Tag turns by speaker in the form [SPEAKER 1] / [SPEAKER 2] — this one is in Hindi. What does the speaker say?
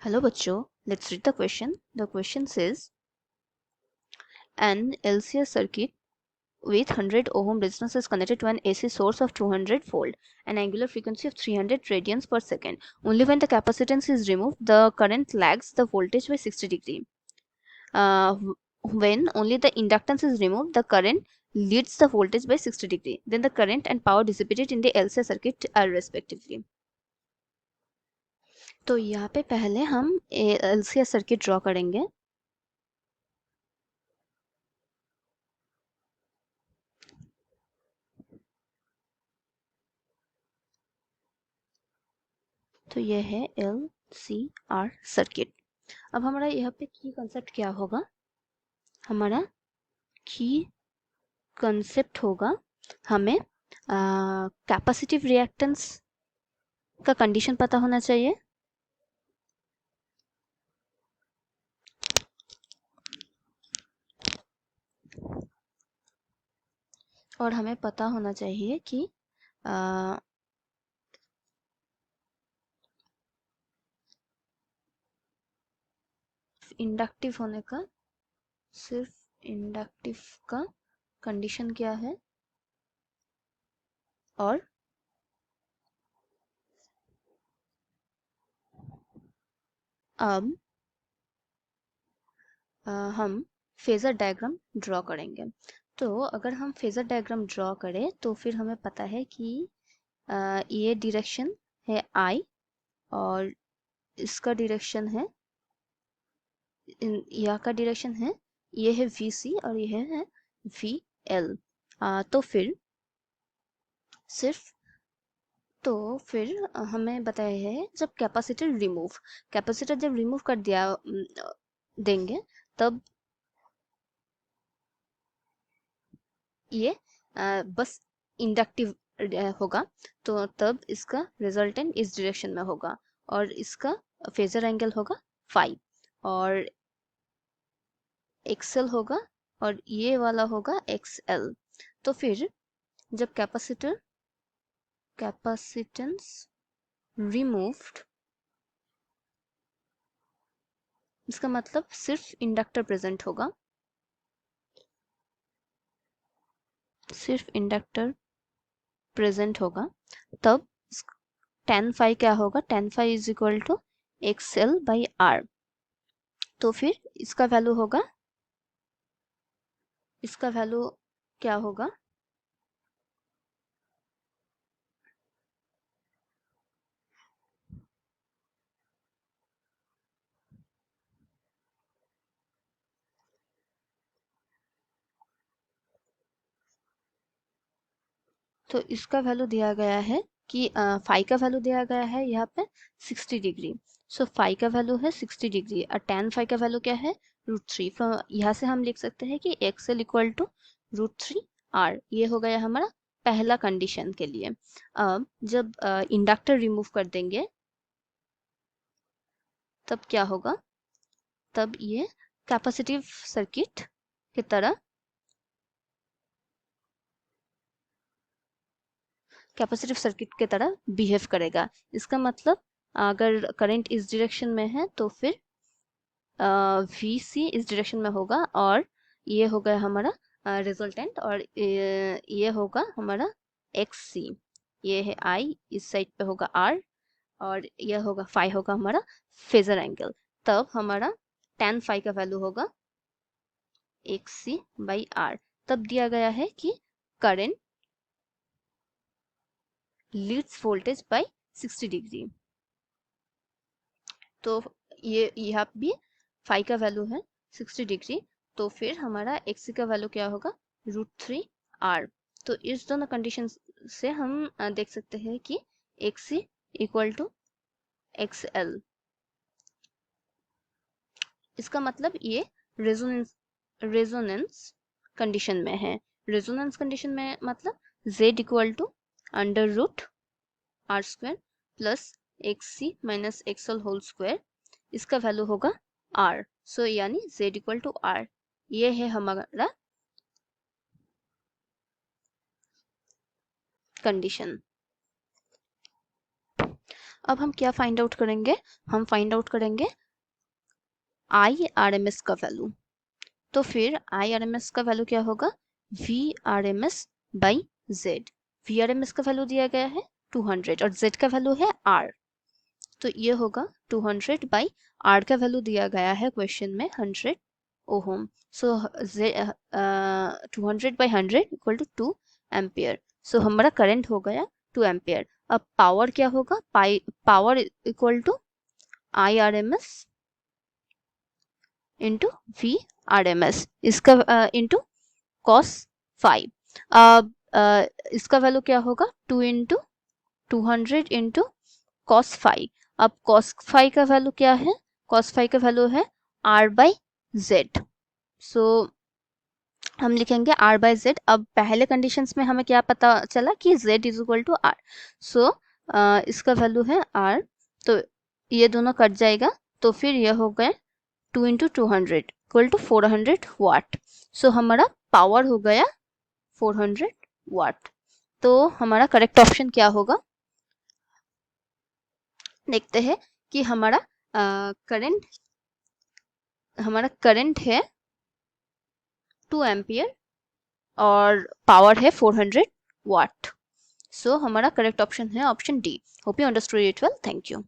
[SPEAKER 1] Hello बच्चों, let's read the question. The question says an LCR circuit with 100 ohm resistance is connected to an AC source of 200 volt, an angular frequency of 300 radians per second. Only when the capacitance is removed, the current lags the voltage by 60 degree. When only the inductance is removed, the current leads the voltage by 60 degree. Then the current and power dissipated in the LCR circuit are respectively. तो यहाँ पे पहले हम LCR सर्किट ड्रॉ करेंगे. तो यह है LCR सर्किट. अब हमारा यहाँ पे की कंसेप्ट क्या होगा? हमारा की कंसेप्ट होगा हमें कैपेसिटिव रिएक्टेंस का कंडीशन पता होना चाहिए. और हमें पता होना चाहिए कि इंडक्टिव होने का सिर्फ इंडक्टिव का कंडीशन क्या है. और अब हम फेजर डायग्राम ड्रॉ करेंगे. तो अगर हम फेजर डायग्राम ड्रॉ करें तो फिर हमें पता है कि ये डायरेक्शन है I और इसका डायरेक्शन है यहाँ का डायरेक्शन है, ये है VC और ये है VL. तो फिर हमें बताया है जब कैपेसिटर जब रिमूव कर दिया देंगे तब ये बस इंडक्टिव होगा. तो तब इसका रिजल्टेंट इस डायरेक्शन में होगा और इसका फेजर एंगल होगा फाई और एक्सएल होगा और ये वाला होगा एक्सएल. तो फिर जब कैपेसिटेंस रिमूव्ड, इसका मतलब सिर्फ इंडक्टर प्रेजेंट होगा, तब tan phi क्या होगा? tan phi is equal to XL by R. तो फिर इसका वैल्यू क्या होगा? तो इसका वैल्यू दिया गया है कि फाई का वैल्यू दिया गया है यहाँ पे 60 डिग्री. सो फाई का वैल्यू है 60 डिग्री और tan फाई का वैल्यू क्या है? √3. फ्रॉम यहाँ से हम लिख सकते हैं कि XL इक्वल टू √3R. ये हो गया हमारा पहला कंडीशन के लिए. अब जब इंडक्टर रिमूव कर देंगे तब क्या होगा? तब ये कैपेसिटिव सर्किट की तरह बिहेव करेगा. इसका मतलब अगर करंट इस डायरेक्शन में है तो फिर VC इस डायरेक्शन में होगा और ये होगा हमारा रिजल्टेंट और ये होगा हमारा XC. ये है I, इस साइड पे होगा R और ये होगा फाई होगा हमारा फेजर एंगल. तब हमारा tan फाई का वैल्यू होगा XC बाई R. तब दिया गया है कि current Leeds voltage bye 60 degree. तो ये यहाँ भी फाई का वैल्यू है 60 डिग्री. तो फिर हमारा XC का वैल्यू क्या होगा? √3R. तो इस दोनों कंडीशन से हम देख सकते हैं कि XC इक्वल टू XL. इसका मतलब ये रेजोनेंस कंडीशन में है. रेजोनेंस कंडीशन में मतलब Z equal to √R² plus XC minus XL whole square. इसका वैल्यू होगा R. सो यानी Z इक्वल टू R. ये है हमारा कंडीशन. अब हम क्या फाइंड आउट करेंगे, हम फाइंड आउट करेंगे IRMS का वैल्यू। तो फिर IRMS का वैल्यू क्या होगा, VRMS बाई Z। VRMS का वैल्यू दिया गया है 200 और Z का वैल्यू है R। तो ये होगा 200 बाई R का वैल्यू दिया गया है क्वेश्चन में 100 ohm. So 200 by 100 equal to 2 ampere. So हमारा करंट हो गया 2 एम्पियर। अब पावर क्या होगा, power equal to IRMS into VRMS, इसका इंटू cos 5। अब इसका वैल्यू क्या होगा, 2 इंटू 200 इंटू cos 5। अब cos 5 का वैल्यू क्या है, cos 5 का वैल्यू है R बाई Z। सो हम लिखेंगे R बाई Z। अब पहले कंडीशंस में हमें क्या पता चला कि Z is equal to R। So इसका वैल्यू है R, तो ये दोनों कट जाएगा, तो फिर ये हो गया 2 इंटू 200 इक्वल टू 400 वाट। सो हमारा पावर हो गया 400 वाट। तो हमारा करेक्ट ऑप्शन क्या होगा, देखते हैं कि हमारा करंट है 2 एम्पियर और पावर है 400 वाट। सो हमारा करेक्ट ऑप्शन है option D. Hope you understood it well, thank you.